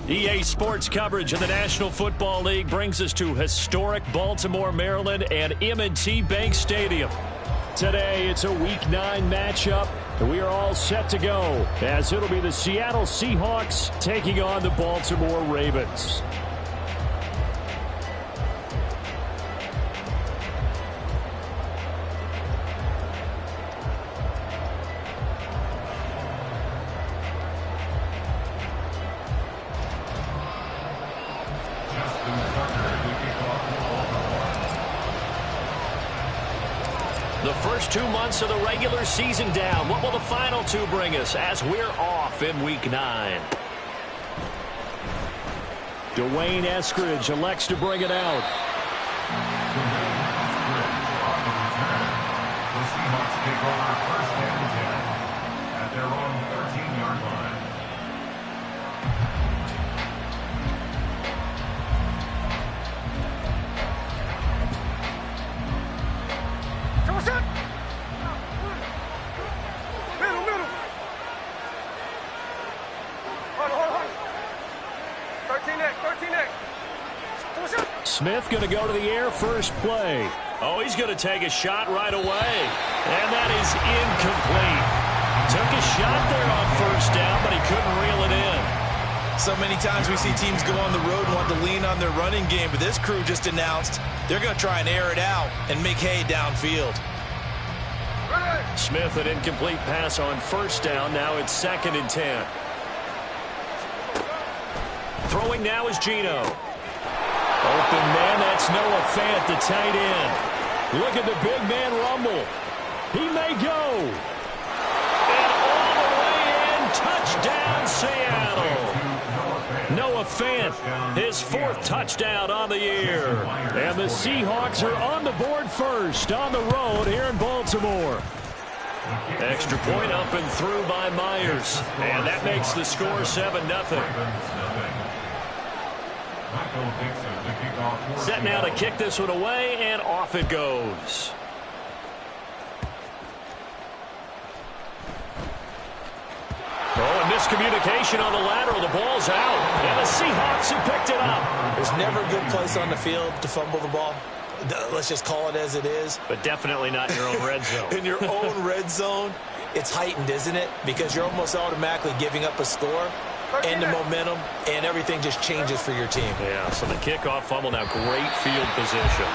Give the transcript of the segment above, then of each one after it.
EA Sports coverage of the National Football League brings us to historic Baltimore, Maryland and M&T Bank Stadium. Today, it's a Week 9 matchup, and we are all set to go as it'll be the Seattle Seahawks taking on the Baltimore Ravens. The first 2 months of the regular season down. What will the final 2 bring us as we're off in Week 9? Dwayne Eskridge elects to bring it out. The Seahawks take over first and 10 at their own 13-yard line. Smith going to go to the air first play. Oh, he's going to take a shot right away. And that is incomplete. Took a shot there on first down, but he couldn't reel it in. So many times we see teams go on the road and want to lean on their running game, but this crew just announced they're going to try and air it out and make hay downfield. Smith, an incomplete pass on first down. Now it's 2nd and 10. Throwing now is Geno. Open man, that's Noah Fant, the tight end. Look at the big man rumble. He may go. And all the way in, touchdown Seattle. Noah Fant, his 4th touchdown on the year. And the Seahawks are on the board first on the road here in Baltimore. Extra point up and through by Myers. And that makes the score 7-0. Set now to kick this one away, and off it goes. Oh, a miscommunication on the lateral. The ball's out, and the Seahawks have picked it up. There's never a good place on the field to fumble the ball. Let's just call it as it is. But definitely not in your own red zone. In your own red zone, it's heightened, isn't it? Because you're almost automatically giving up a score. And the momentum and everything just changes for your team. Yeah, so the kickoff fumble, now great field position.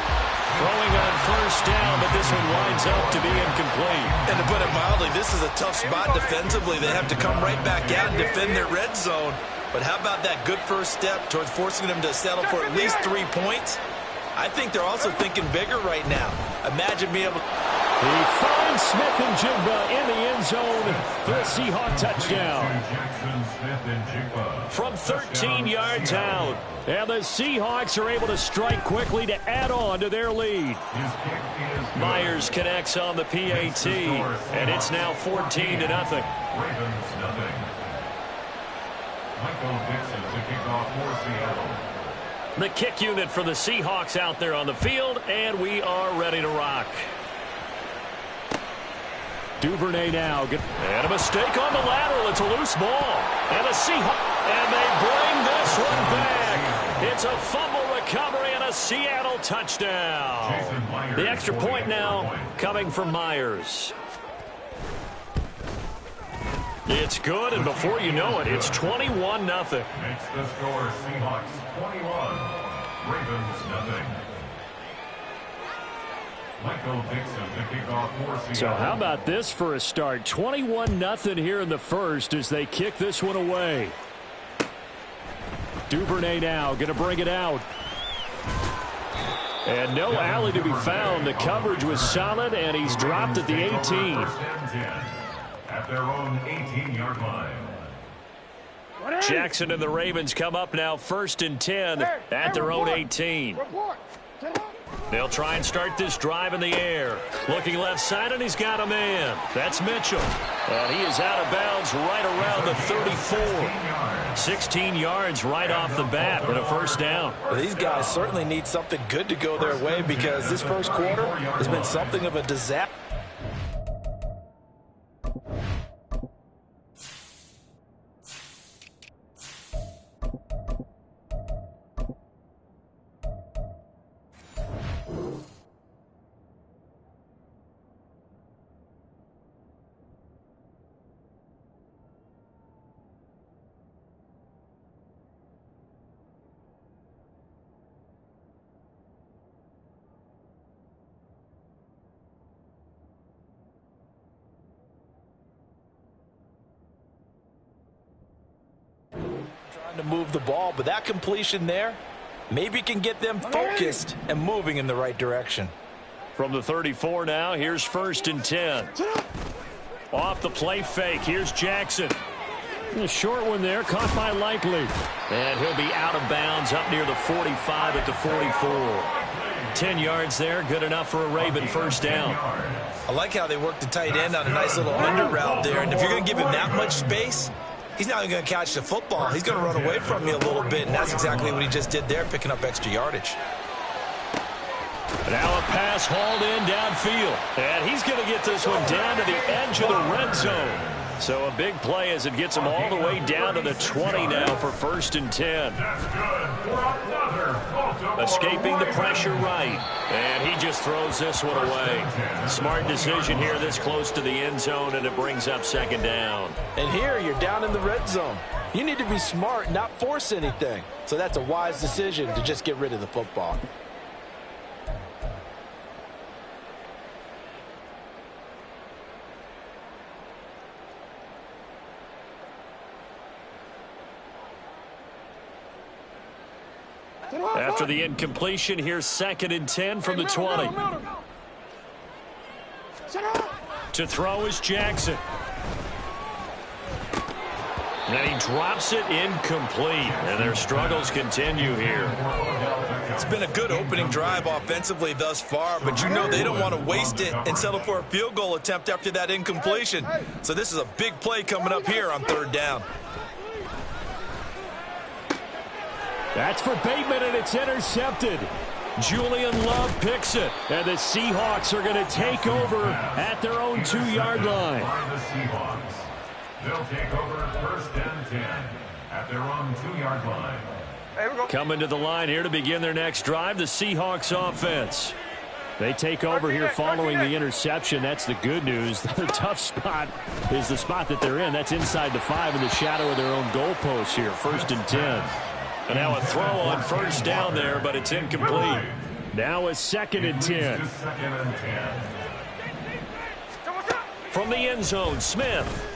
Throwing on first down, but this one winds up to be incomplete. And to put it mildly, this is a tough spot defensively. They have to come right back out and defend their red zone. But how about that good first step towards forcing them to settle for at least 3 points? I think they're also thinking bigger right now. Imagine being able to... He finds Smith and Jigba in the end zone for a Seahawk touchdown. From 13 yards out. And the Seahawks are able to strike quickly to add on to their lead. Myers connects on the PAT. And it's now 14-0. Ravens, nothing. Michael Dixon to kick off for Seattle. The kick unit for the Seahawks out there on the field, and we are ready to rock. Duvernay now. And a mistake on the lateral. It's a loose ball. And the Seahawks, and they bring this one back. It's a fumble recovery and a Seattle touchdown. The extra point now coming from Myers. It's good, and before you know it, it's 21-0. Makes the score Seahawks 21, Ravens nothing. Michael Dixon to kick off for Seattle. So how about this for a start? 21-0 here in the first as they kick this one away. Duvernay now going to bring it out. And no alley to be found. The coverage was solid, and he's dropped at the 18. At their own 18-yard line. Jackson and the Ravens come up now 1st and 10 at their own 18. They'll try and start this drive in the air. Looking left side, and he's got a man. That's Mitchell. And he is out of bounds right around the 34. 16 yards right off the bat and a first down. Well, these guys certainly need something good to go their way because this first quarter has been something of a disaster. wanting to move the ball, but that completion there maybe can get them focused and moving in the right direction. From the 34 now, here's 1st and 10. Off the play fake, here's Jackson. A short one there, caught by Likely. And he'll be out of bounds up near the 45 at the 44. 10 yards there, good enough for a Raven first down. I like how they work the tight end on a nice little under route there. And if you're going to give him that much space, he's not even going to catch the football. He's going to run away from you a little bit, and that's exactly what he just did there, picking up extra yardage. Now a pass hauled in downfield. And he's going to get this one down to the edge of the red zone. So a big play as it gets him all the way down to the 20 now for 1st and 10. Escaping the pressure right. And he just throws this one away. Smart decision here this close to the end zone, and it brings up 2nd down. And here you're down in the red zone. You need to be smart, not force anything. So that's a wise decision to just get rid of the football. After the incompletion, here's 2nd and 10 from the 20. To throw is Jackson. And he drops it incomplete. And their struggles continue here. It's been a good opening drive offensively thus far, but you know they don't want to waste it and settle for a field goal attempt after that incompletion. So this is a big play coming up here on 3rd down. That's for Bateman, and it's intercepted. Julian Love picks it, and the Seahawks are going to take over at their own 2-yard line. The Seahawks. They'll take over 1st and 10 at their own 2-yard line. Coming to the line here to begin their next drive, the Seahawks offense. They take over here following the interception. That's the good news. The tough spot is the spot that they're in. That's inside the 5 in the shadow of their own goalpost here, 1st and 10. And now a throw on 1st down there, but it's incomplete. Now a 2nd and 10. From the end zone, Smith.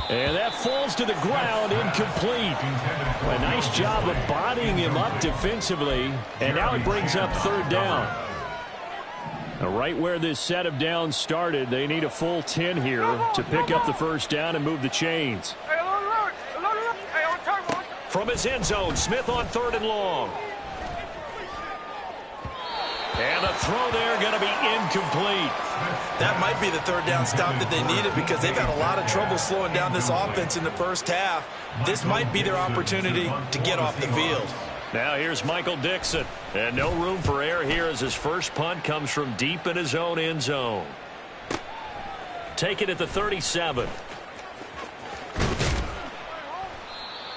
And that falls to the ground, incomplete. A nice job of bodying him up defensively. And now it brings up 3rd down. Now right where this set of downs started, they need a full 10 here to pick up the 1st down and move the chains. From his end zone, Smith on 3rd and long. And the throw there going to be incomplete. That might be the 3rd down stop that they needed because they've had a lot of trouble slowing down this offense in the first half. This might be their opportunity to get off the field. Now here's Michael Dixon. And no room for error here as his first punt comes from deep in his own end zone. Take it at the 37.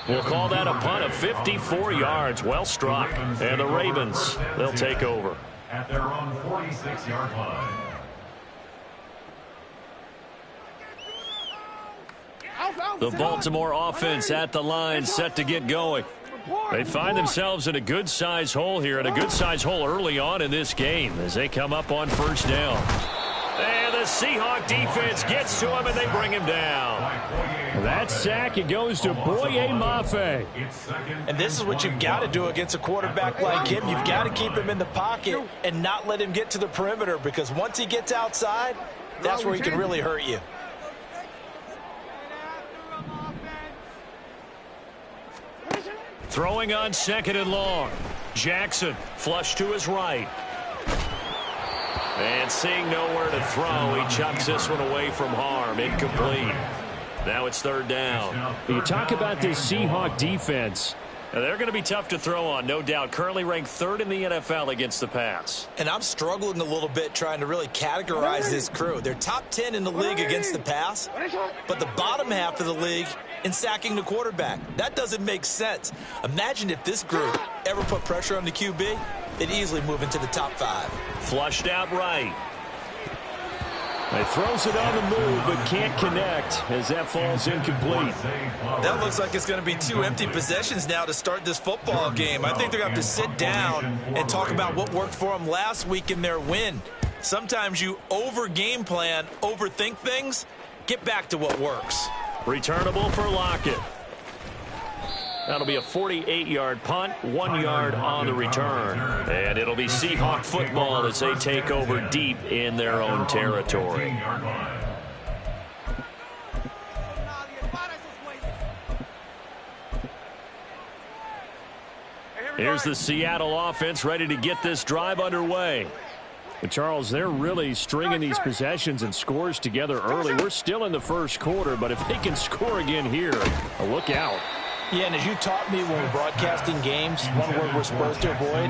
We'll call that a punt of 54 yards. Well struck. And the Ravens, they'll take over. At their own 46-yard line. The Baltimore offense at the line, set to get going. They find themselves in a good-sized hole here, and a good-sized hole early on in this game as they come up on 1st down. And the Seahawk defense gets to him, and they bring him down. That sack, it goes to Boye Mafe. And this is what you've got to do against a quarterback like him. You've got to keep him in the pocket and not let him get to the perimeter, because once he gets outside, that's where he can really hurt you. Throwing on 2nd and long. Jackson, flush to his right. And seeing nowhere to throw, he chucks this one away from harm. Incomplete. Now it's 3rd down. You talk about this Seahawk defense. Now they're going to be tough to throw on, no doubt. Currently ranked 3rd in the NFL against the pass. And I'm struggling a little bit trying to really categorize this crew. They're top 10 in the league against the pass, but the bottom half of the league in sacking the quarterback. That doesn't make sense. Imagine if this group ever put pressure on the QB, they'd easily move into the top 5. Flushed out right. He throws it on the move, but can't connect as that falls incomplete. That looks like it's going to be 2 empty possessions now to start this football game. I think they're going to have to sit down and talk about what worked for them last week in their win. Sometimes you over-game plan, overthink things. Get back to what works. Returnable for Lockett. That'll be a 48-yard punt, 1 yard on the return. And it'll be Seahawk football as they take over deep in their own territory. Here's the Seattle offense ready to get this drive underway. But Charles, they're really stringing these possessions and scores together early. We're still in the first quarter, but if they can score again here, look out. Yeah, and as you taught me when we're broadcasting games, one word we're supposed to avoid,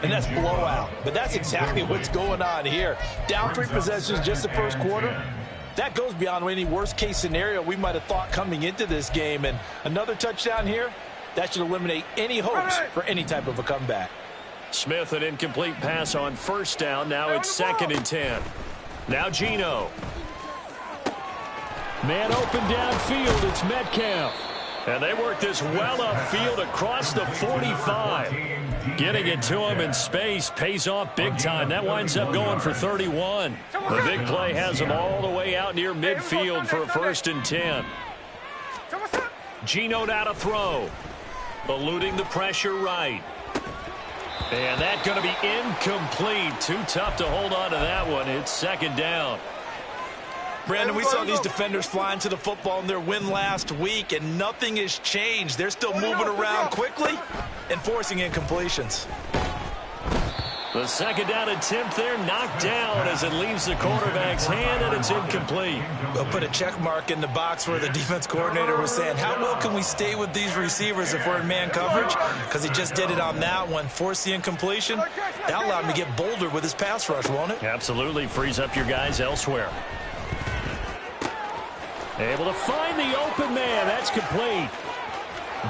and that's blowout. But that's exactly what's going on here. Down 3 possessions just the first quarter. That goes beyond any worst-case scenario we might have thought coming into this game. And another touchdown here, that should eliminate any hopes for any type of a comeback. Smith, an incomplete pass on first down. Now it's 2nd and 10. Now Geno. Man open downfield. It's Metcalf. And they work this well upfield across the 45. Getting it to him in space pays off big time. That winds up going for 31. The big play has him all the way out near midfield for a 1st and 10. Geno now to throw. Eluding the pressure right. And that's going to be incomplete. Too tough to hold on to that one. It's 2nd down. Brandon, we saw these defenders flying to the football in their win last week, and nothing has changed. They're still moving around quickly and forcing incompletions. The 2nd down attempt there knocked down as it leaves the quarterback's hand, and it's incomplete. They'll put a check mark in the box where the defense coordinator was saying, how well can we stay with these receivers if we're in man coverage? Because he just did it on that one. Forced the incompletion. That allowed him to get bolder with his pass rush, won't it? Absolutely. Frees up your guys elsewhere. Able to find the open man. That's complete.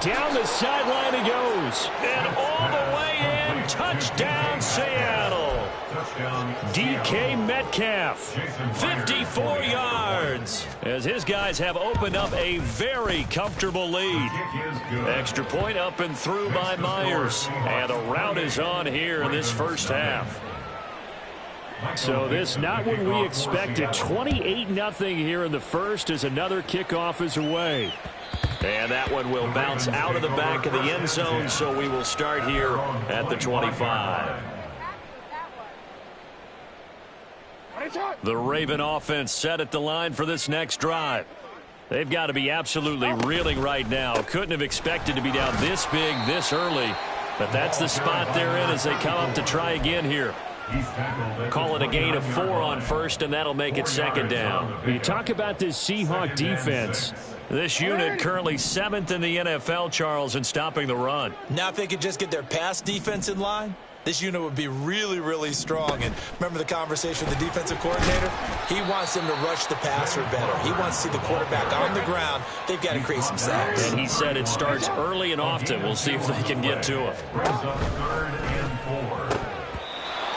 Down the sideline he goes. And all the way in. Touchdown, Seattle. DK Metcalf. 54 yards. As his guys have opened up a very comfortable lead. Extra point up and through by Myers. And the route is on here in this first half. So this not what we expected. 28-0 here in the first as another kickoff is away. And that one will bounce out of the back of the end zone, so we will start here at the 25. The Raven offense set at the line for this next drive. They've got to be absolutely reeling right now. Couldn't have expected to be down this big this early, but that's the spot they're in as they come up to try again here. Call it a gain of 4 on first, and that'll make it 2nd down. When you talk about this Seahawk defense, this unit currently 7th in the NFL, Charles, in stopping the run. Now if they could just get their pass defense in line, this unit would be really, really strong. And remember the conversation with the defensive coordinator? He wants them to rush the passer better. He wants to see the quarterback on the ground. They've got to create some sacks. And he said it starts early and often. We'll see if they can get to him.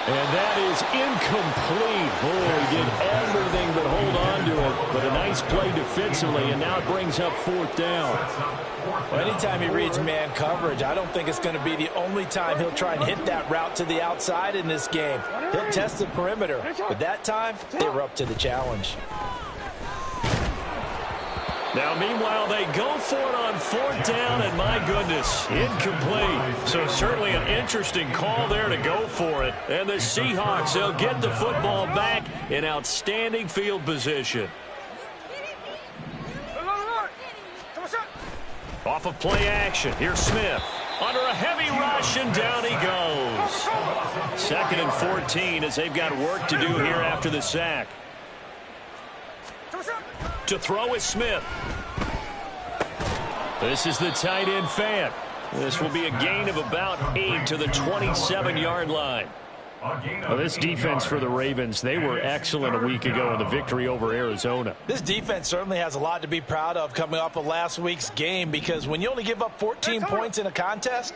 And that is incomplete. Boy, he did everything but hold on to it. But a nice play defensively, and now it brings up 4th down. Well, anytime he reads man coverage, I don't think it's going to be the only time he'll try and hit that route to the outside in this game. He'll test the perimeter. But that time, they were up to the challenge. Now, meanwhile, they go for it on 4th down, and my goodness, incomplete. So certainly an interesting call there to go for it. And the Seahawks, they'll get the football back in outstanding field position. Off of play action, here's Smith. Under a heavy rush, and down he goes. 2nd and 14 as they've got work to do here after the sack. To throw is Smith. This is the tight end Fant. This will be a gain of about 8 to the 27-yard line. Well, this defense for the Ravens, they were excellent a week ago in the victory over Arizona. This defense certainly has a lot to be proud of coming off of last week's game, because when you only give up 14 points in a contest,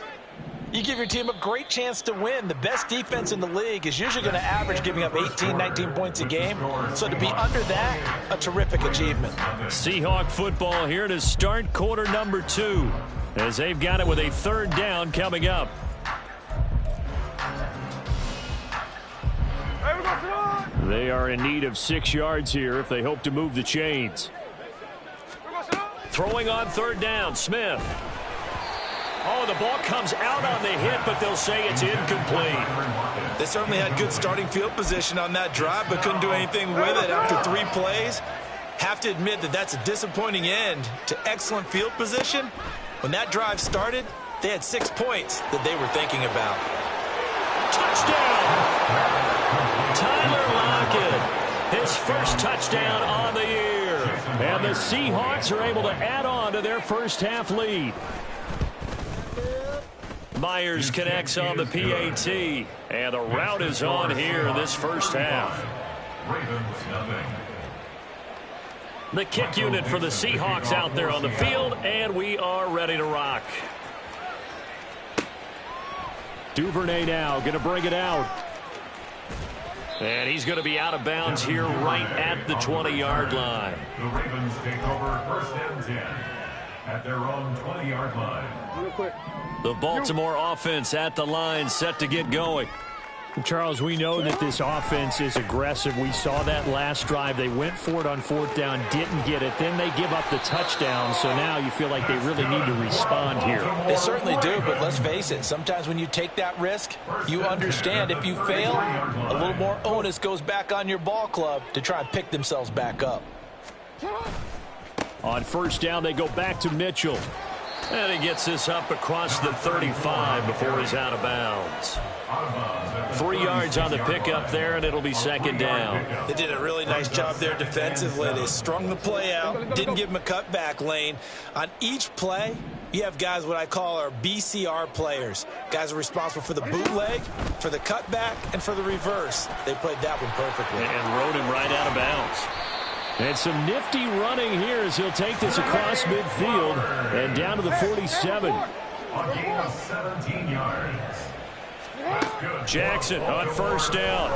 you give your team a great chance to win. The best defense in the league is usually going to average giving up 18, 19 points a game. So to be under that, a terrific achievement. Seahawk football here to start quarter number 2, as they've got it with a 3rd down coming up. They are in need of 6 yards here if they hope to move the chains. Throwing on 3rd down, Smith. Oh, the ball comes out on the hit, but they'll say it's incomplete. They certainly had good starting field position on that drive, but couldn't do anything with it after 3 plays. Have to admit that that's a disappointing end to excellent field position. When that drive started, they had 6 points that they were thinking about. Touchdown! Tyler Lockett, his first touchdown on the year. And the Seahawks are able to add on to their first half lead. Myers connects on the PAT, and the route is on here in this first half. The kick unit for the Seahawks out there on the field, and we are ready to rock. Duvernay now going to bring it out. And he's going to be out of bounds here right at the 20-yard line. The Ravens take over first and 10 at their own 20-yard line. The Baltimore offense at the line, set to get going. Charles, we know that this offense is aggressive. We saw that last drive. They went for it on 4th down, didn't get it. Then they give up the touchdown, so now you feel like they really need to respond here. They certainly do, but let's face it. Sometimes when you take that risk, you understand if you fail, a little more onus goes back on your ball club to try and pick themselves back up. On 1st down, they go back to Mitchell. And he gets this up across the 35 before he's out of bounds. 3 yards on the pickup there, and it'll be 2nd down. They did a really nice job there defensively. They strung the play out, didn't give him a cutback lane. On each play, you have guys what I call our BCR players. Guys are responsible for the bootleg, for the cutback, and for the reverse. They played that one perfectly. And rode him right out of bounds. And some nifty running here as he'll take this across midfield and down to the 47. A gain of 17 yards. Jackson on 1st down.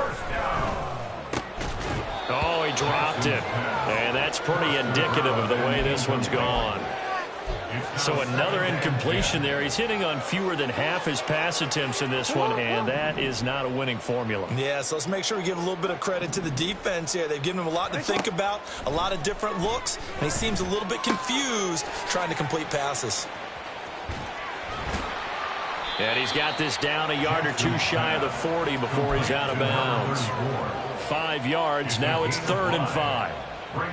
Oh, he dropped it. And that's pretty indicative of the way this one's gone. So another incompletion there. He's hitting on fewer than half his pass attempts in this one, and that is not a winning formula. Yeah, so let's make sure we give a little bit of credit to the defense here. They've given him a lot to think about, a lot of different looks, and he seems a little bit confused trying to complete passes. And he's got this down a yard or two shy of the 40 before he's out of bounds. 5 yards. Now it's 3rd and 5.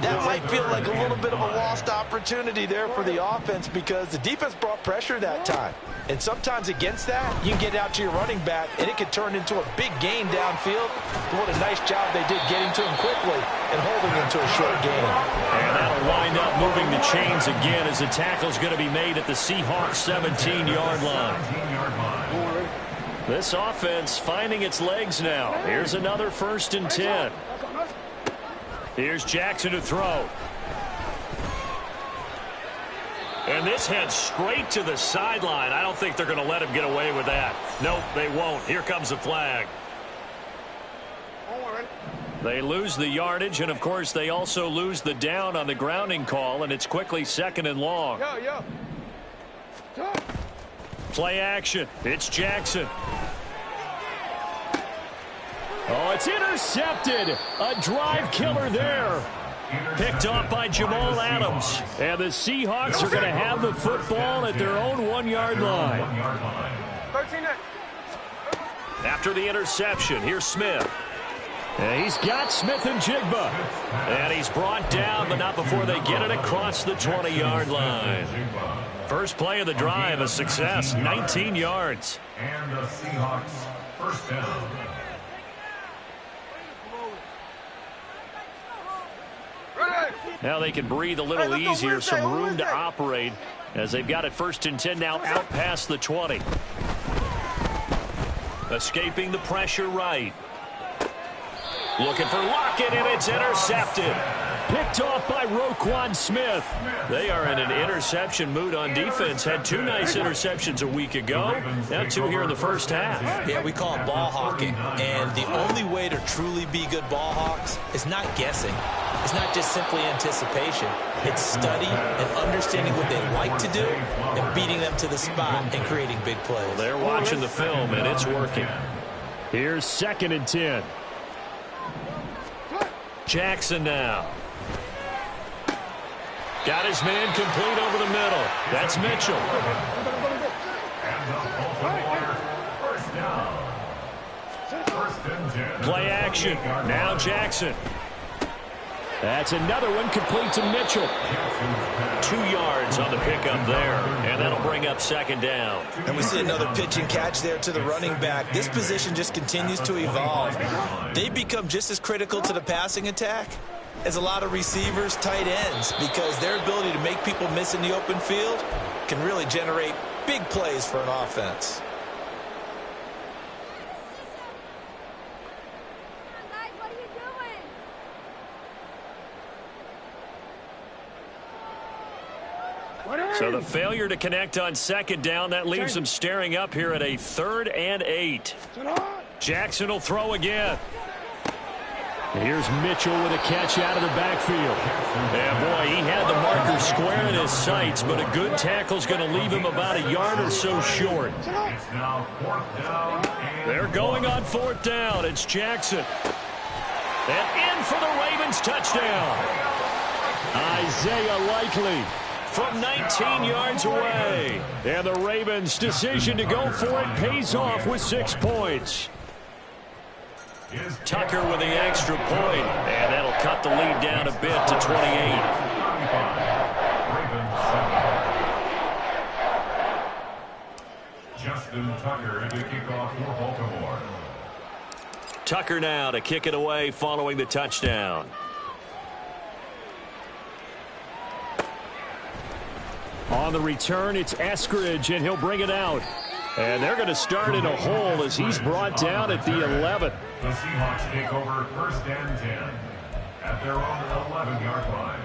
That might feel like a little bit of a lost opportunity there for the offense because the defense brought pressure that time. And sometimes against that, you can get out to your running back, and it could turn into a big gain downfield. But what a nice job they did getting to him quickly and holding him to a short gain. And that'll wind up moving the chains again as the tackle's going to be made at the Seahawks 17-yard line. This offense finding its legs now. Here's another 1st and 10. Here's Jackson to throw. And this heads straight to the sideline. I don't think they're going to let him get away with that. Nope, they won't. Here comes the flag. They lose the yardage, and, of course, they also lose the down on the grounding call, and it's quickly 2nd and long. Play action. It's Jackson. Oh, it's intercepted. A drive killer there. Picked off by Jamal Adams. And the Seahawks are going to have the football at their own 1-yard line. After the interception, here's Smith. And he's got Smith and Jigba. And he's brought down, but not before they get it across the 20-yard line. First play of the drive, a success, 19 yards. And the Seahawks first down. Now they can breathe a little easier, some room to operate as they've got it 1st and 10 now out past the 20. Escaping the pressure right. Looking for Lockett, and it's intercepted. Picked off by Roquan Smith. They are in an interception mood on defense. Had 2 nice interceptions a week ago. Now 2 here in the first half. Yeah, we call it ball hawking. And the only way to truly be good ball hawks is not guessing. It's not just simply anticipation. It's study and understanding what they like to do and beating them to the spot and creating big plays. They're watching the film, and it's working. Here's 2nd and 10. Jackson now. Got his man complete over the middle. That's Mitchell. Baltimore, first down. First and 10. Play action. Now Jackson. That's another one, complete to Mitchell. 2 yards on the pickup there, and that'll bring up second down. And we see another pitch and catch there to the running back. This position just continues to evolve. They become just as critical to the passing attack as a lot of receivers, tight ends, because their ability to make people miss in the open field can really generate big plays for an offense. So the failure to connect on second down, that leaves them staring up here at a 3rd and 8. Jackson will throw again. Here's Mitchell with a catch out of the backfield. Yeah, boy, he had the marker square in his sights, but a good tackle's going to leave him about a yard or so short. It's now 4th down. They're going on 4th down. It's Jackson. And in for the Ravens touchdown. Isaiah Likely from 19 yards away. And the Ravens' decision to go for it pays off with 6 points. Tucker with the extra point, and that'll cut the lead down a bit to 28. Justin Tucker to kick off for Baltimore. Tucker now to kick it away following the touchdown. On the return, it's Eskridge, and he'll bring it out. And they're going to start in a hole as he's brought down at the 11. The Seahawks take over 1st and 10 at their own 11-yard line.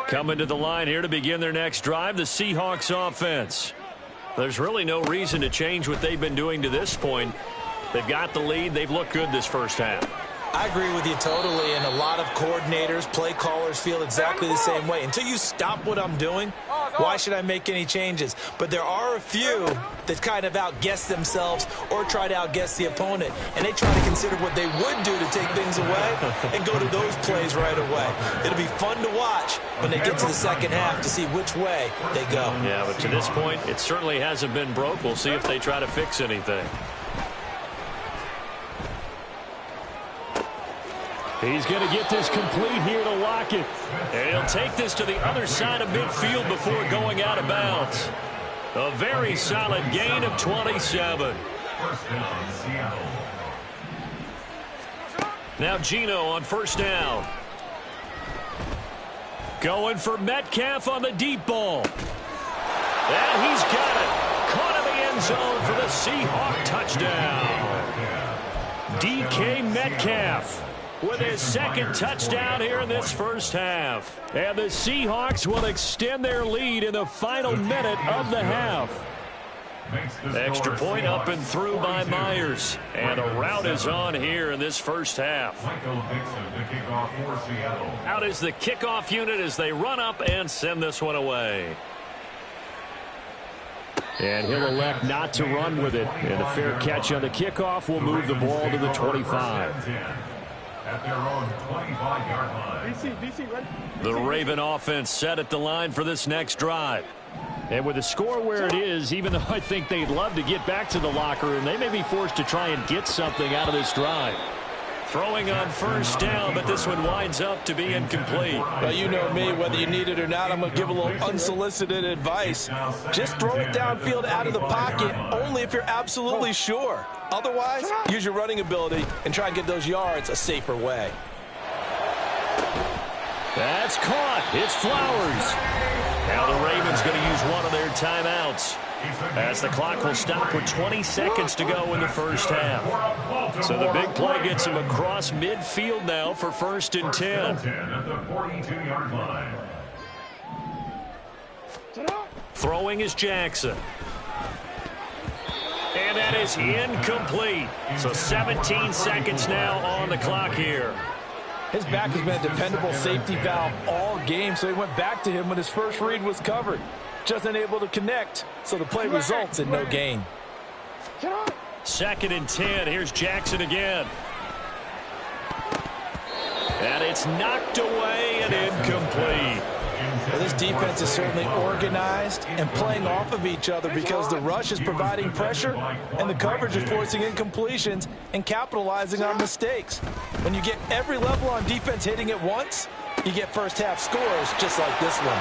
Coming to the line here to begin their next drive, the Seahawks offense. There's really no reason to change what they've been doing to this point. They've got the lead. They've looked good this first half. I agree with you totally, and a lot of coordinators, play callers feel exactly the same way. Until you stop what I'm doing, why should I make any changes? But there are a few that kind of outguess themselves or try to outguess the opponent, and they try to consider what they would do to take things away and go to those plays right away. It'll be fun to watch when they get to the second half to see which way they go. Yeah, but to this point, it certainly hasn't been broke. We'll see if they try to fix anything. He's going to get this complete here to Lockett. And he'll take this to the other side of midfield before going out of bounds. A very solid gain of 27. First down, Seattle. Now Geno on first down. Going for Metcalf on the deep ball. And he's got it. Caught in the end zone for the Seahawk touchdown. DK Metcalf with his second touchdown here in this first half. And the Seahawks will extend their lead in the final minute of the half. Extra point up and through by Myers. And a rout is on here in this first half. Out is the kickoff unit as they run up and send this one away. And he'll elect not to run with it. And a fair catch on the kickoff will move the ball to the 25. At their own 25-yard line. The Raven offense set at the line for this next drive. And with the score where it is, even though I think they'd love to get back to the locker room, they may be forced to try and get something out of this drive. Throwing on first down, but this one winds up to be incomplete. Well, you know me, whether you need it or not, I'm going to give a little unsolicited advice. Just throw it downfield out of the pocket, only if you're absolutely sure. Otherwise, use your running ability and try and get those yards a safer way. That's caught. It's Flowers. Now the Ravens going to use one of their timeouts, as the clock will stop with 20 seconds to go in the first half. So the big play gets him across midfield now for 1st and 10. At the 42-yard line. Throwing is Jackson. And that is incomplete. So 17 seconds now on the clock here. His back has been a dependable safety valve all game, so he went back to him when his first read was covered. Just unable to connect, so the play results in no gain. 2nd and 10. Here's Jackson again. And it's knocked away and incomplete. Well, this defense is certainly organized and playing off of each other because the rush is providing pressure and the coverage is forcing incompletions and capitalizing on mistakes. When you get every level on defense hitting at once, you get first-half scores just like this one.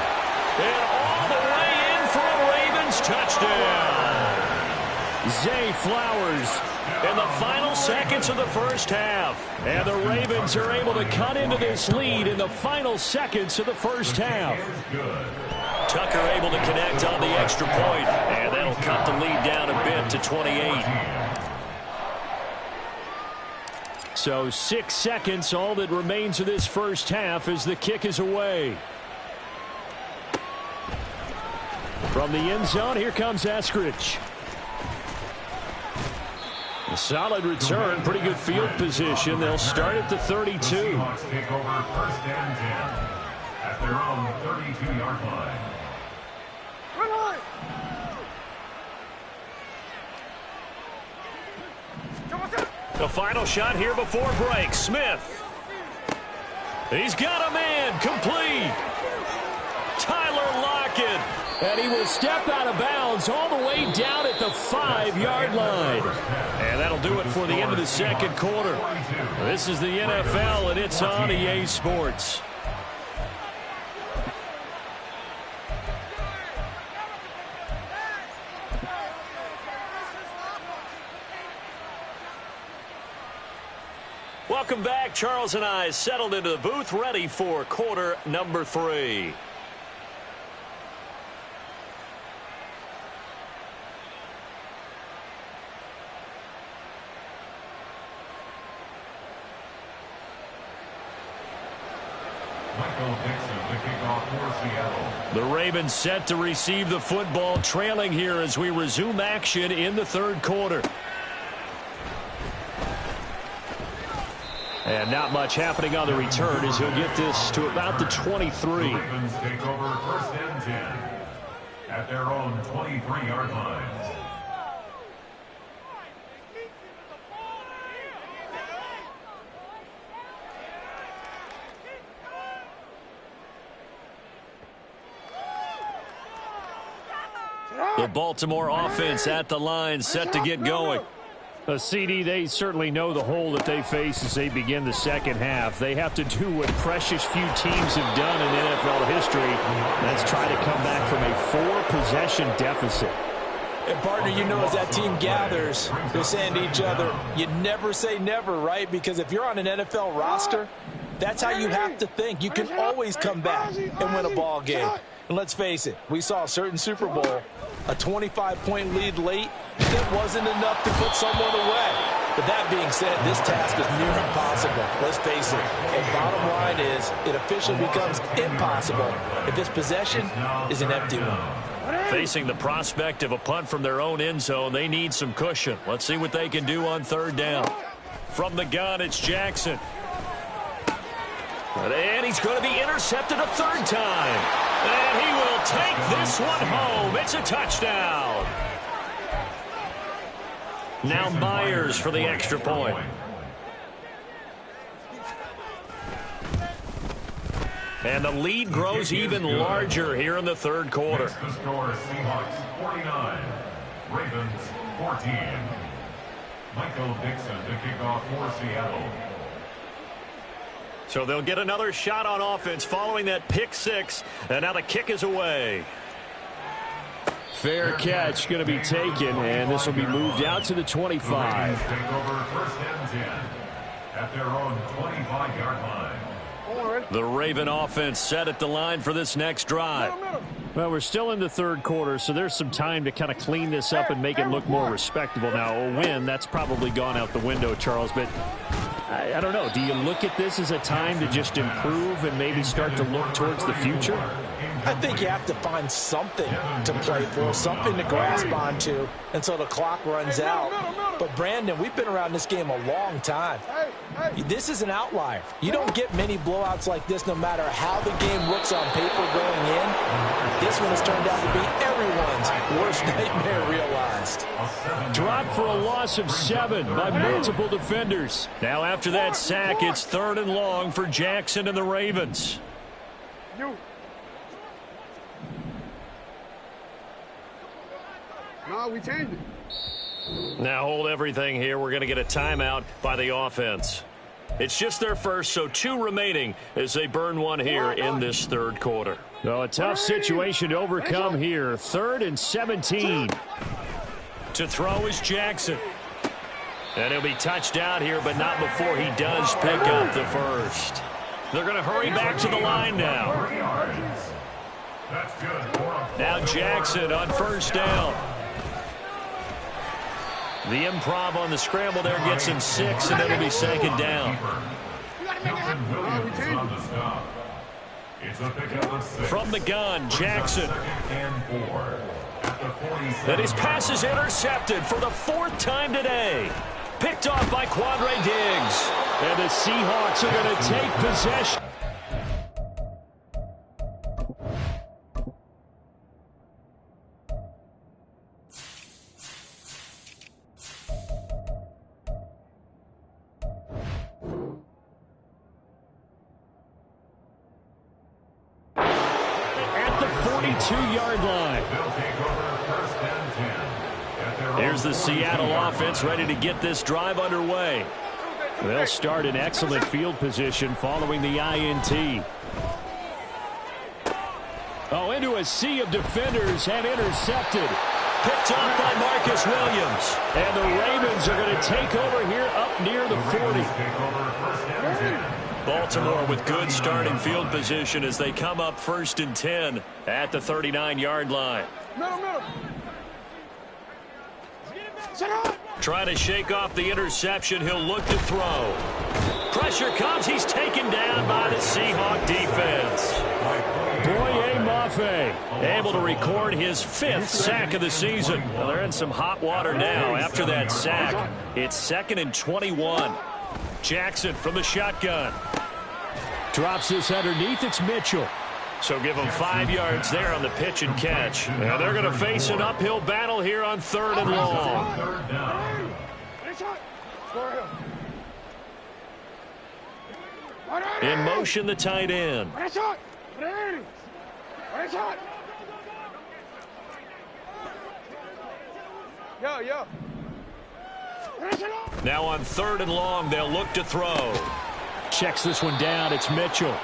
And all the way in for a Ravens touchdown. Zay Flowers in the final seconds of the first half. And the Ravens are able to cut into this lead in the final seconds of the first half. Tucker able to connect on the extra point, and that'll cut the lead down a bit to 28. So 6 seconds, all that remains of this first half as the kick is away. From the end zone, here comes Eskridge. A solid return, pretty good field position. They'll start at the 32. Seahawks take over 1st and 10 at their own 32-yard line. The final shot here before break. Smith. He's got a man. Complete. Tyler Lockett. And he will step out of bounds all the way down at the 5-yard line. And that'll do it for the end of the second quarter. This is the NFL, and it's on EA Sports. Welcome back. Charles and I settled into the booth, ready for quarter number 3. The Ravens set to receive the football, trailing here as we resume action in the third quarter. And not much happening on the return as he'll get this to about the 23. The Ravens take over 1st and 10 at their own 23-yard line. The Baltimore offense at the line, set to get going. A CD, they certainly know the hole that they face as they begin the second half. They have to do what precious few teams have done in NFL history. That's try to come back from a 4-possession deficit. And partner, you know, as that team gathers, they're saying to each other, you never say never, right? Because if you're on an NFL roster, that's how you have to think. You can always come back and win a ball game. And let's face it, we saw a certain Super Bowl, a 25-point lead late, that wasn't enough to put someone away. But that being said, this task is near impossible. Let's face it. And bottom line is, it officially becomes impossible if this possession is an empty one. Facing the prospect of a punt from their own end zone, they need some cushion. Let's see what they can do on third down. From the gun, it's Jackson. And he's going to be intercepted a third time. And he will take this one home. It's a touchdown. Now Myers for the extra point. And the lead grows even larger here in the third quarter. Next the score, Seahawks 49, Ravens 14. Michael Dixon to kick off for Seattle. So they'll get another shot on offense following that pick six. And now the kick is away. Fair catch going to be taken, and this will be moved out to the 25. The take over 1st and 10 at their own 25-yard line. The Raven offense set at the line for this next drive. Well, we're still in the third quarter, so there's some time to kind of clean this up and make it look more respectable. Now, a win, that's probably gone out the window, Charles, but I don't know. Do you look at this as a time to just improve and maybe start to look towards the future? I think you have to find something to play for, something to grasp onto until the clock runs out. But, Brandon, we've been around this game a long time. This is an outlier. You don't get many blowouts like this no matter how the game looks on paper going in. This one has turned out to be everyone's worst nightmare realized. Dropped for a loss of 7 by multiple defenders. Now after that sack, it's 3rd and long for Jackson and the Ravens. No, we changed it. Now hold everything here. We're going to get a timeout by the offense. It's just their first, so 2 remaining as they burn one here in this 3rd quarter. Well, a tough situation to overcome here. 3rd and 17. To throw is Jackson. And he'll be touched out here, but not before he does pick up the first. They're going to hurry back to the line now. Now Jackson on 1st down. The improv on the scramble there gets him 6, and it'll be 2nd down. From the gun, Jackson. And his pass is intercepted for the 4th time today. Picked off by Quandre Diggs. And the Seahawks are going to take possession. At the 42-yard line. Here's the Seattle offense ready to get this drive underway. They'll start in excellent field position following the INT. Oh, into a sea of defenders and intercepted. Picked off by Marcus Williams. And the Ravens are going to take over here up near the 40. Baltimore with good starting field position as they come up 1st and 10 at the 39-yard line. Trying to shake off the interception. He'll look to throw. Pressure comes. He's taken down by the Seahawk defense. Boye Mafe able to record his 5th sack of the season. Well, they're in some hot water now after that sack. It's 2nd and 21. Jackson from the shotgun. Drops this underneath. It's Mitchell. So give them 5 yards there on the pitch and catch. And they're going to face an uphill battle here on 3rd and long. In motion, the tight end. Now on 3rd and long, they'll look to throw. Checks this one down. It's Mitchell.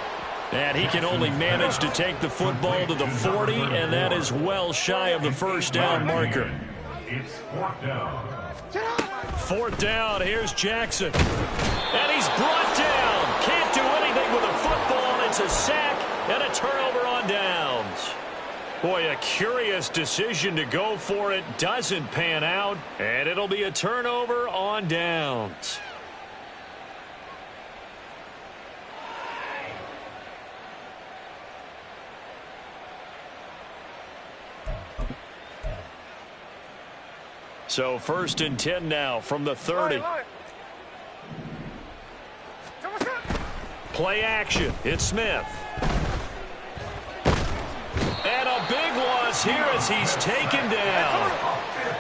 And he can only manage to take the football to the 40, and that is well shy of the 1st down marker. It's 4th down. 4th down, here's Jackson. And he's brought down. Can't do anything with a football. It's a sack and a turnover on downs. Boy, a curious decision to go for it. Doesn't pan out, and it'll be a turnover on downs. So 1st and 10 now from the 30. Play action. It's Smith. And a big loss here as he's taken down.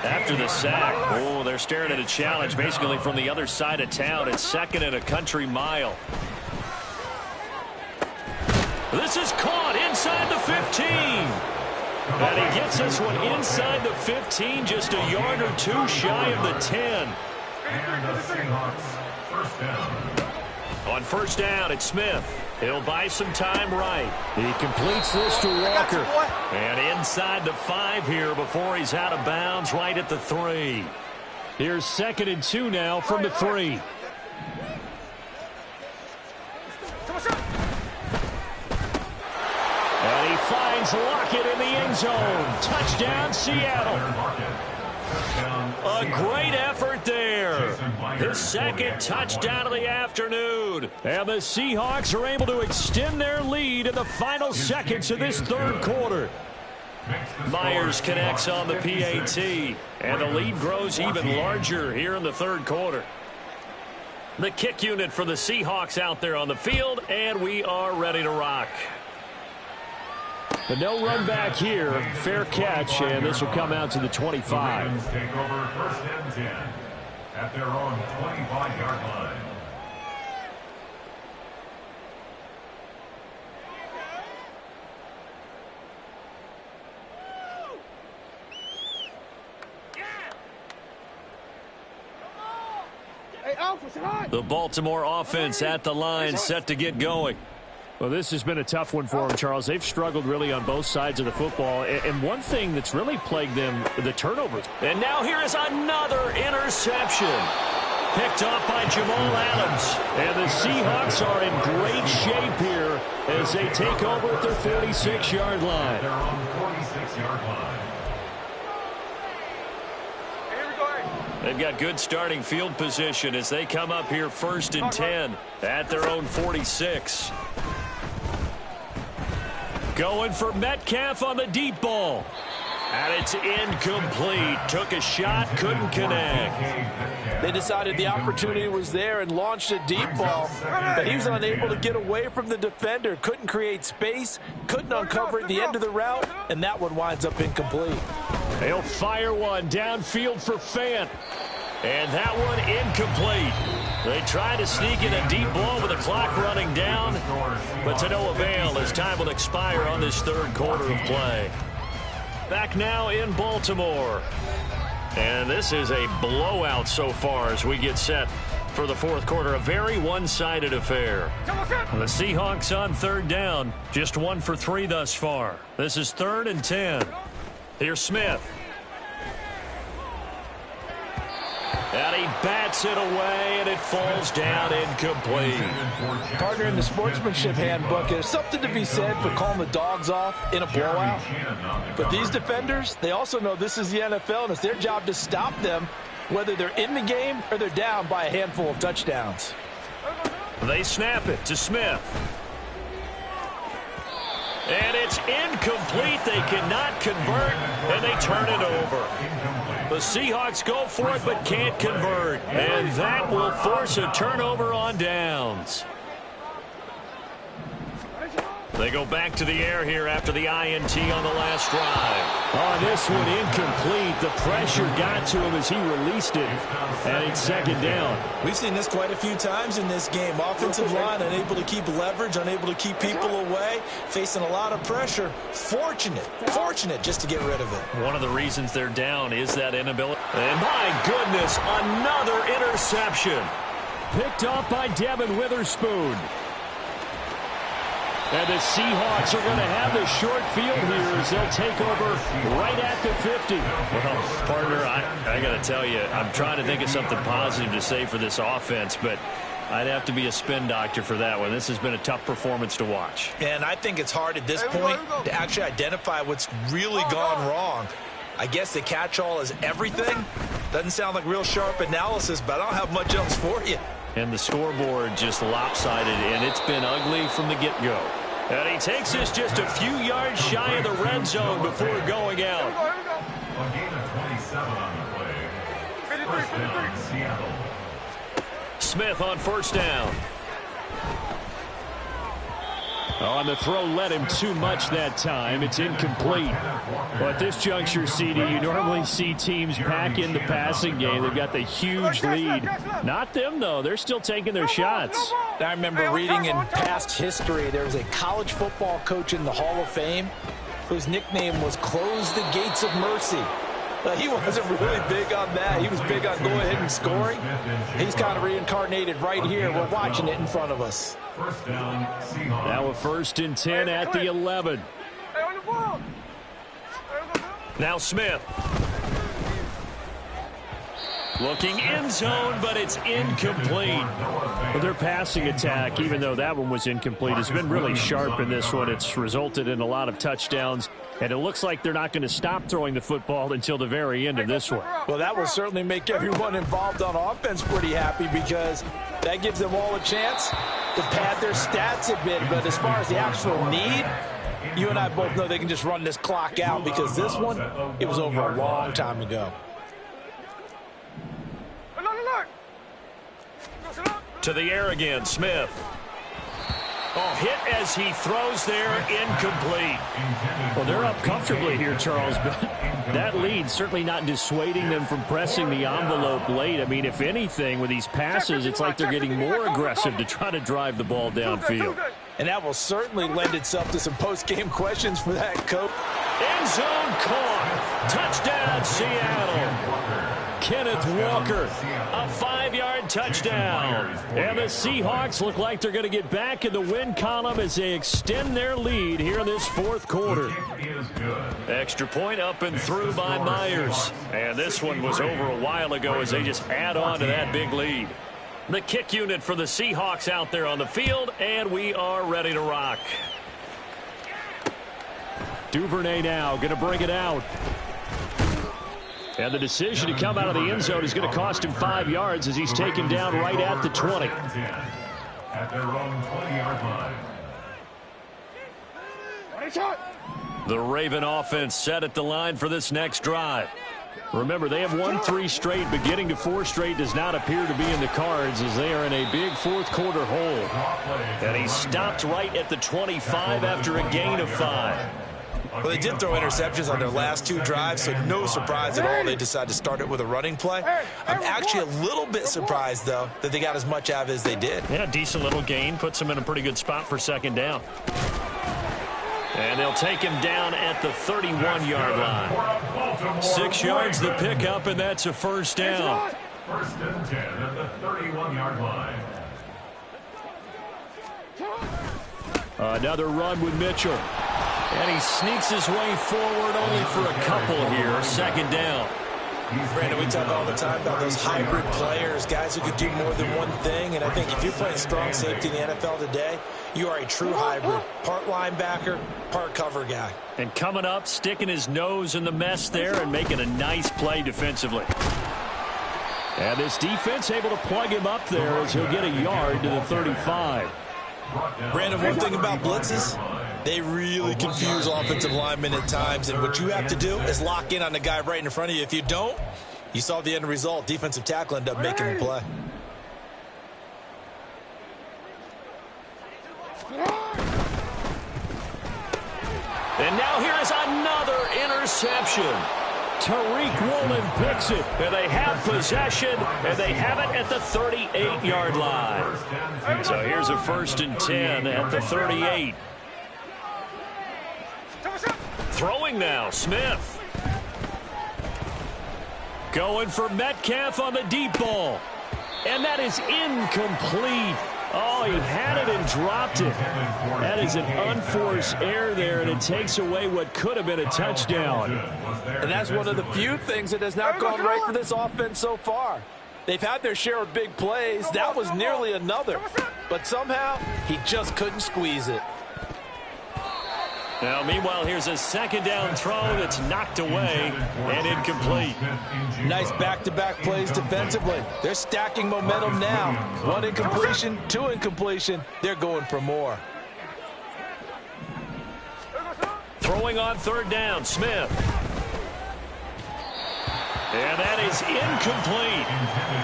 After the sack, oh, they're staring at a challenge basically from the other side of town. It's 2nd and a country mile. This is caught inside the 15. And he gets this one inside the 15, just a yard or 2 shy of the 10. And the Seahawks 1st down. On 1st down, it's Smith. He'll buy some time right. He completes this to Walker. And inside the 5 here before he's out of bounds right at the 3. Here's 2nd and 2 now from the 3. And he finds Lockett in the end zone. Touchdown, Seattle. A great effort there. His 2nd touchdown of the afternoon. And the Seahawks are able to extend their lead in the final seconds of this 3rd quarter. Myers connects on the PAT. And the lead grows even larger here in the 3rd quarter. The kick unit for the Seahawks out there on the field. And we are ready to rock. But no run back here. Fair catch, and this will come out to the 25. Ravens take over 1st and 10 at their own 25-yard line. The Baltimore offense at the line, set to get going. Well, this has been a tough one for them, Charles. They've struggled really on both sides of the football. And one thing that's really plagued them, the turnovers. And now here is another interception. Picked off by Jamal Adams. And the Seahawks are in great shape here as they take over at their 46-yard line. They're on the 46-yard line. They've got good starting field position as they come up here 1st and 10 at their own 46. Going for Metcalf on the deep ball. And it's incomplete. Took a shot, couldn't connect. They decided the opportunity was there and launched a deep ball, but he was unable to get away from the defender. Couldn't create space, couldn't uncover at the end of the route, and that one winds up incomplete. They'll fire one downfield for Fant. And that one incomplete. They try to sneak in a deep ball with the clock running down, but to no avail as time will expire on this 3rd quarter of play. Back now in Baltimore. And this is a blowout so far as we get set for the 4th quarter. A very one-sided affair. The Seahawks on 3rd down. Just 1 for 3 thus far. This is 3rd and 10. Here's Smith. And he bats it away, and it falls down incomplete. Partner, in the sportsmanship handbook, there's something to be said for calling the dogs off in a blowout. But these defenders, they also know this is the NFL, and it's their job to stop them, whether they're in the game or they're down by a handful of touchdowns. They snap it to Smith. And it's incomplete. They cannot convert, and they turn it over. The Seahawks go for it but can't convert. And that will force a turnover on downs. They go back to the air here after the INT on the last drive. On this one, incomplete. The pressure got to him as he released it. And it's 2nd down. We've seen this quite a few times in this game. Offensive line unable to keep leverage, unable to keep people away, facing a lot of pressure. Fortunate just to get rid of it. One of the reasons they're down is that inability. And my goodness, another interception. Picked off by Devin Witherspoon. And the Seahawks are going to have the short field here as they'll take over right at the 50. Well, partner, I got to tell you, I'm trying to think of something positive to say for this offense, but I'd have to be a spin doctor for that one. This has been a tough performance to watch. And I think it's hard at this point to actually identify what's really gone wrong. I guess the catch-all is everything. Doesn't sound like real sharp analysis, but I don't have much else for you. And the scoreboard just lopsided, and it's been ugly from the get-go. And he takes us just a few yards shy of the red zone before going out. A gain of 27 on the play. 1st down, Seattle. Smith on 1st down. On the throw led him too much that time. It's incomplete. Well, at this juncture, CD, you normally see teams pack in the passing game. They've got the huge lead. Not them, though. They're still taking their shots. I remember reading in past history, there was a college football coach in the Hall of Fame whose nickname was Close the Gates of Mercy. He wasn't really big on that. He was big on go ahead and scoring. He's kind of reincarnated right here. We're watching it in front of us. 1st down, Seahawks. Now a 1st and 10 at the 11. Now Smith. Looking end zone, but it's incomplete. Well, their passing attack, even though that one was incomplete, has been really sharp in this one. It's resulted in a lot of touchdowns, and it looks like they're not going to stop throwing the football until the very end of this one. Well, that will certainly make everyone involved on offense pretty happy because that gives them all a chance to pad their stats a bit. But as far as the actual need, you and I both know they can just run this clock out because this one, it was over a long time ago. To the air again, Smith. Oh, hit as he throws there, incomplete. Well, they're up comfortably here, Charles, but that lead certainly not dissuading them from pressing the envelope late. I mean, if anything, with these passes, it's like they're getting more aggressive to try to drive the ball downfield. And that will certainly lend itself to some post-game questions for that coach. End zone caught. Touchdown, Seattle. Kenneth Walker, a 5-yard touchdown. And the Seahawks look like they're going to get back in the win column as they extend their lead here in this fourth quarter. Extra point up and through by Myers. And this one was over a while ago as they just add on to that big lead. The kick unit for the Seahawks out there on the field, and we are ready to rock. Duvernay now going to bring it out. And the decision to come out of the end zone is going to cost him 5 yards as he's taken down right at the 20. At their own 20-yard line. The Raven offense set at the line for this next drive. Remember, they have won 3 straight, but getting to 4 straight does not appear to be in the cards as they are in a big fourth quarter hole. And he stopped right at the 25 after a gain of 5. Well, they did throw interceptions on their last 2 drives, so no surprise at all they decided to start it with a running play. I'm actually a little bit surprised, though, that they got as much out of it as they did. Yeah, decent little gain. Puts them in a pretty good spot for second down. And they'll take him down at the 31-yard line. 6 yards the pickup, and that's a first down. First and 10 at the 31-yard line. Another run with Mitchell. And he sneaks his way forward only for a couple here. Second down. Brandon, we talk all the time about those hybrid players, guys who could do more than one thing. And I think if you're playing strong safety in the NFL today, you are a true hybrid. Part linebacker, part cover guy. And coming up, sticking his nose in the mess there and making a nice play defensively. And this defense able to plug him up there as he'll get a yard to the 35. Brandon, one thing about blitzes, they really confuse offensive linemen at times, and what you have to do is lock in on the guy right in front of you. If you don't, you saw the end result. Defensive tackle ended up making the play. And now here is another interception. Tariq Woolen picks it, and they have possession, and they have it at the 38-yard line. So here's a first and 10 at the 38. Throwing now, Smith. Going for Metcalf on the deep ball. And that is incomplete. Oh, he had it and dropped it. That is an unforced error there, and it takes away what could have been a touchdown. And that's one of the few things that has not gone right for this offense so far. They've had their share of big plays. That was nearly another. But somehow, he just couldn't squeeze it. Now, meanwhile, here's a second down throw that's knocked away and incomplete. Nice back-to-back plays defensively. They're stacking momentum now. 1 incompletion, 2 incompletion. They're going for more. Throwing on third down, Smith. And that is incomplete.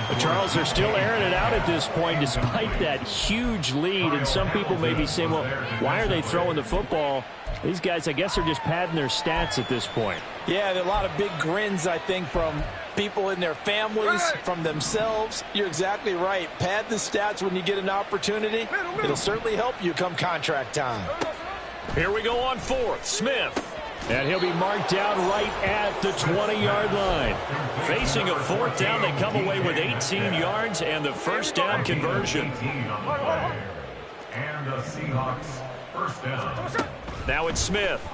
But Charles, they're still airing it out at this point despite that huge lead. And some people may be saying, well, why are they throwing the football? These guys, I guess, are just padding their stats at this point. Yeah, there are a lot of big grins, I think, from people in their families, from themselves. You're exactly right. Pad the stats when you get an opportunity. It'll certainly help you come contract time. Here we go on fourth. Smith. And he'll be marked down right at the 20-yard line. Facing a fourth down, they come away with 18 yards and the first down conversion. And the Seahawks first down. Now it's Smith.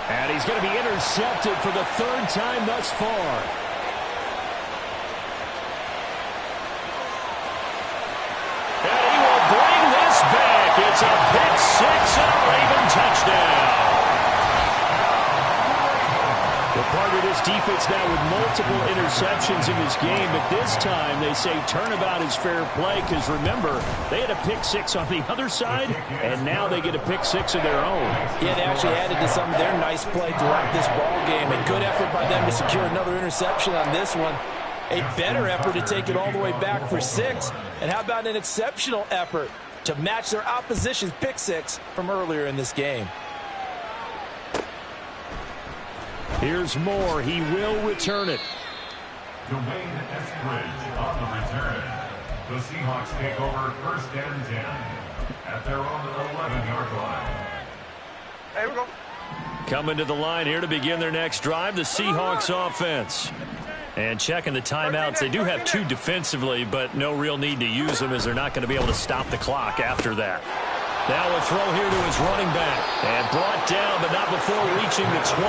And he's going to be intercepted for the 3rd time thus far. And he will bring this back. It's a pick 6 and a Raven touchdown. Well, part of this defense now with multiple interceptions in this game, but this time they say turnabout is fair play because, remember, they had a pick 6 on the other side, and now they get a pick 6 of their own. Yeah, they actually added to some of their nice play throughout this ball game. A good effort by them to secure another interception on this one. A better effort to take it all the way back for 6. And how about an exceptional effort to match their opposition's pick six from earlier in this game. Here's Moore. He will return it. Dwayne Eskridge on the return. The Seahawks take over 1st and 10 at their own 11-yard line. Hey, we go. Coming to the line here to begin their next drive, the Seahawks offense. And checking the timeouts, they do have 2 defensively, but no real need to use them as they're not going to be able to stop the clock after that. Now a throw here to his running back. And brought down, but not before reaching the 25.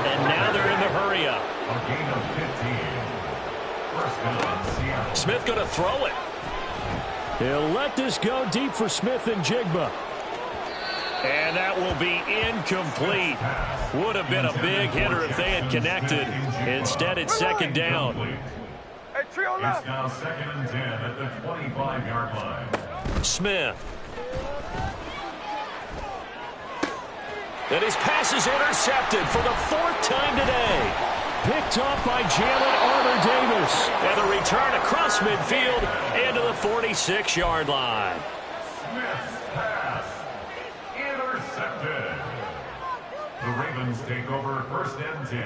And now they're in the hurry up. A gain of 15. First down, Seattle. Smith going to throw it. He'll let this go deep for Smith and Jigba. And that will be incomplete. Would have been a big hitter if they had connected. Instead, it's 2nd down. Hey, trio left. It's now 2nd and 10 at the 25-yard line. Smith. And his pass is intercepted for the 4th time today. Picked off by Jalen Armour-Davis. And the return across midfield and to the 46-yard line. Smith's pass intercepted. The Ravens take over 1st and 10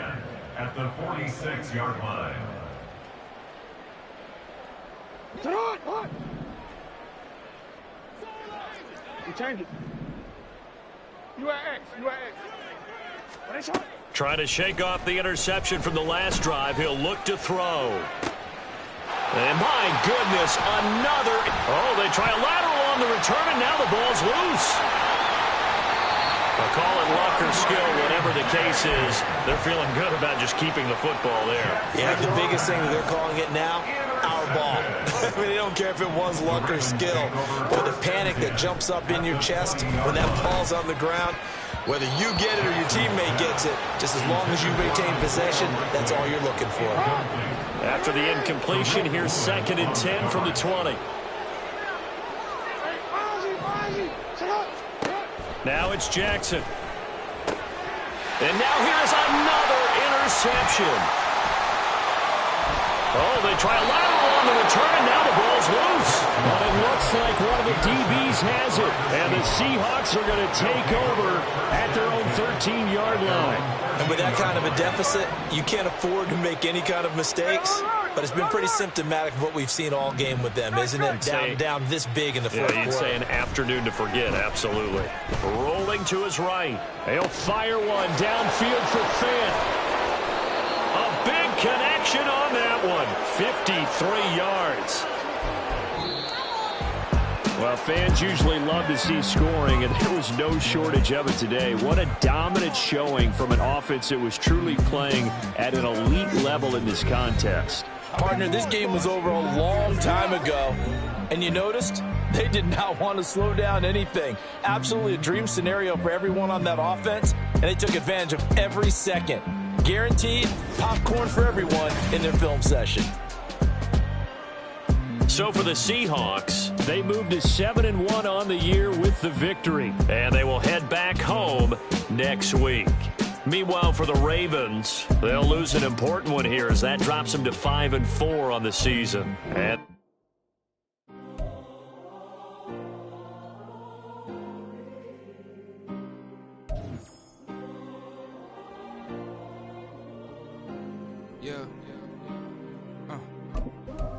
at the 46-yard line. What? You change it. You at X. What they shot? Trying to shake off the interception from the last drive. He'll look to throw. And my goodness, another. Oh, they try a lateral on the return, and now the ball's loose. I'll call it luck or skill, whatever the case is. They're feeling good about just keeping the football there. Yeah, the biggest thing that they're calling it now, our ball. I mean, they don't care if it was luck or skill, but the panic that jumps up in your chest when that ball's on the ground, whether you get it or your teammate gets it, just as long as you retain possession, that's all you're looking for. After the incompletion, here's 2nd and 10 from the 20. Now it's Jackson. And now here's another interception. Oh, they try a lateral on the return, and now the ball's loose. But it looks like one of the DBs has it. And the Seahawks are going to take over at their own 13-yard line. And with that kind of a deficit, you can't afford to make any kind of mistakes. But it's been pretty symptomatic of what we've seen all game with them, isn't it? Down this big in the fourth quarter. You'd say an afternoon to forget, absolutely. Rolling to his right. He'll fire one downfield for Fant. A big connection on that one. 53 yards. Well, fans usually love to see scoring, and there was no shortage of it today. What a dominant showing from an offense that was truly playing at an elite level in this contest. Partner, this game was over a long time ago, and you noticed they did not want to slow down anything. Absolutely a dream scenario for everyone on that offense, and they took advantage of every second. Guaranteed popcorn for everyone in their film session. So for the Seahawks, they moved to 7-1 on the year with the victory, and they will head back home next week. Meanwhile, for the Ravens, they'll lose an important one here as that drops them to 5-4 on the season. And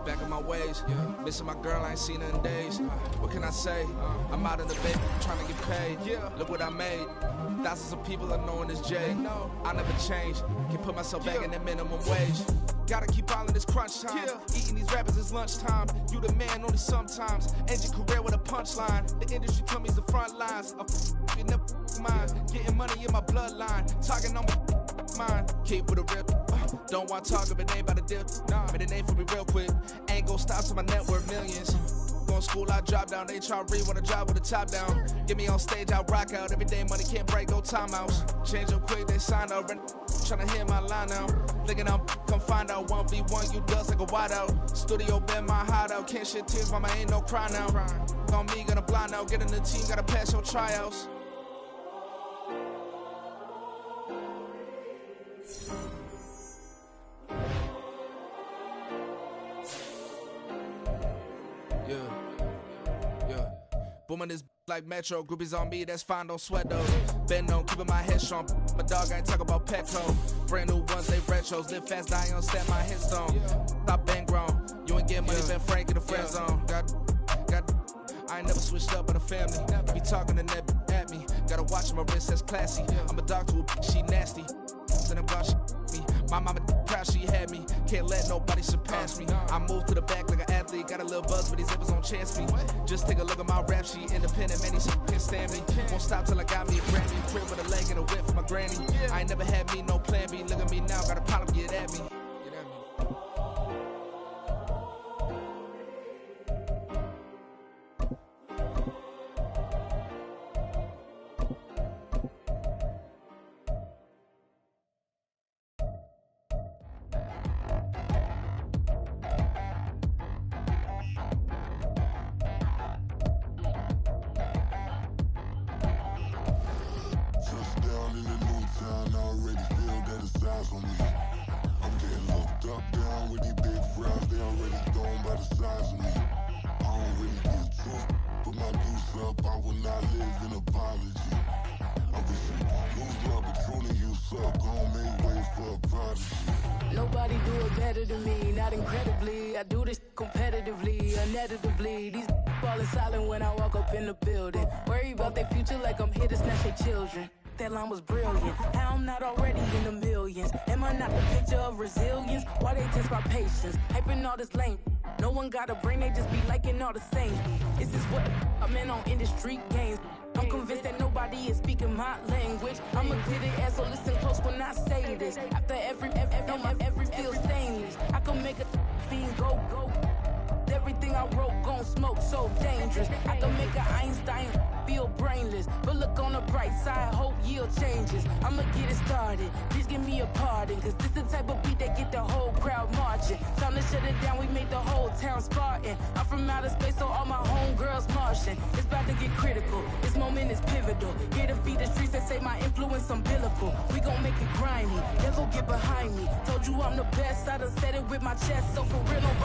back in my ways, missing my girl, I ain't seen her in days. What can I say? I'm out in the bay, trying to get paid. Look what I made. Thousands of people are knowing this Jay. I never change. Can put myself back in the minimum wage. Gotta keep all in this crunch time. Eating these rappers is lunchtime. You the man only sometimes. End your career with a punchline. The industry tell me the front lines. In the mind. Getting money in my bloodline. Talking on my mind. Keep with a real. Don't want to talk if it ain't about a dip. But it ain't for me real quick. Ain't gon' stop till my net worth millions. Going school, I drop down. They try to read when I drop with the top down. Get me on stage, I rock out. Every day money can't break, no timeouts. Change up quick, they sign up. Tryna hear my line now. Thinking I'm come find out 1v1, you dust like a wideout. Studio been my hideout. Can't shed tears, mama ain't no cry now. On me, gonna blind out. Get in the team, gotta pass your tryouts. Booming this like Metro. Groupies on me, that's fine, don't sweat those. Been on, keeping my head strong. My dog ain't talk about Petco. Brand new ones, they retros. Live fast, die on set, my headstone. Stop been grown. You ain't get money, been frank in the friend zone. I ain't never switched up on the family. Be talking to that at me. Gotta watch my wrist, that's classy. I'm a dog to a she nasty. Then I'm gone, she me. My mama proud she had me. Can't let nobody surpass me. I move to the back like an athlete. Got a little buzz, but these zippers on chance me. Just take a look at my rap sheet. Independent, man, these can't stand me. Won't stop till I got me a Grammy. Crib with a leg and a whip for my granny. I ain't never had me no plan B. Look at me now, got a problem, get at me. Nobody do it better than me, not incredibly. I do this competitively, uneditably. These falling silent when I walk up in the building. Worry about their future like I'm here to snatch their children. That line was brilliant. How I'm not already in the millions? Am I not the picture of resilience? Why they test my patience? Hyping all this lame. No one got a brain, they just be liking all the same. This is what I'm in on industry games. I'm convinced that nobody is speaking my language. I'm a good ass, so listen close when I say this. After every feel stainless. I can make a fiend go. Everything I wrote gon' smoke so dangerous. I can make an Einstein feel brainless. But look on the bright side, hope yield changes. I'ma get it started, please give me a pardon. Cause this the type of beat that get the whole crowd marching. Time to shut it down, we made the whole town Spartan. I'm from outer space, so all my homegirls Martian. It's about to get critical, this moment is pivotal. Here to feed the streets that say my influence umbilical. We gon' make it grimy, never get behind me. Told you I'm the best, I done said it with my chest. So for real, nobody